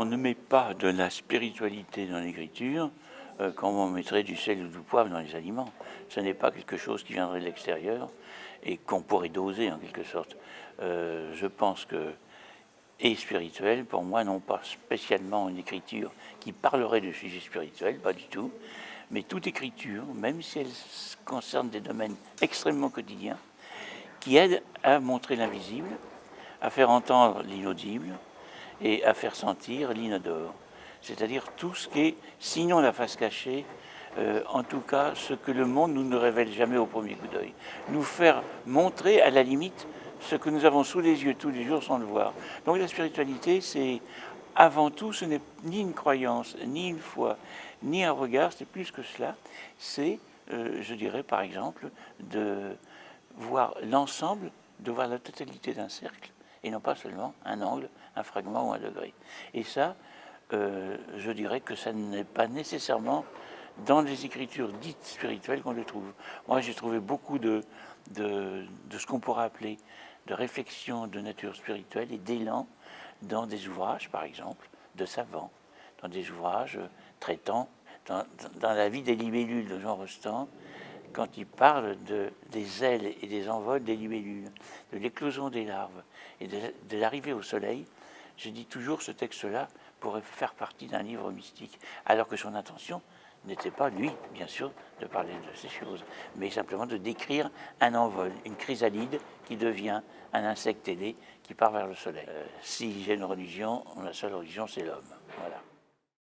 ne met pas de la spiritualité dans l'écriture comme on mettrait du sel ou du poivre dans les aliments. Ce n'est pas quelque chose qui viendrait de l'extérieur et qu'on pourrait doser en quelque sorte. Je pense que et spirituel, pour moi, non pas spécialement une écriture qui parlerait de sujets spirituels, pas du tout, mais toute écriture, même si elle concerne des domaines extrêmement quotidiens, qui aide à montrer l'invisible, à faire entendre l'inaudible et à faire sentir l'inodore. C'est-à-dire tout ce qui est, sinon la face cachée, en tout cas ce que le monde nous ne révèle jamais au premier coup d'œil. Nous faire montrer à la limite ce que nous avons sous les yeux tous les jours sans le voir. Donc la spiritualité, c'est avant tout, ce n'est ni une croyance, ni une foi, ni un regard, c'est plus que cela. C'est, je dirais par exemple, de voir l'ensemble, de voir la totalité d'un cercle, et non pas seulement un angle, un fragment ou un degré. Et ça, je dirais que ça n'est pas nécessairement dans les écritures dites spirituelles qu'on le trouve. Moi, j'ai trouvé beaucoup de ce qu'on pourrait appeler de réflexion de nature spirituelle et d'élan dans des ouvrages, par exemple, de savants, dans des ouvrages traitant, dans la vie des libellules de Jean Rostand, quand il parle des ailes et des envols des libellules, de l'éclosion des larves et de l'arrivée au soleil, je dis toujours ce texte-là pourrait faire partie d'un livre mystique, alors que son intention n'était pas, lui, bien sûr, de parler de ces choses, mais simplement de décrire un envol, une chrysalide qui devient un insecte ailé qui part vers le soleil. Si j'ai une religion, la seule religion, c'est l'homme. Voilà.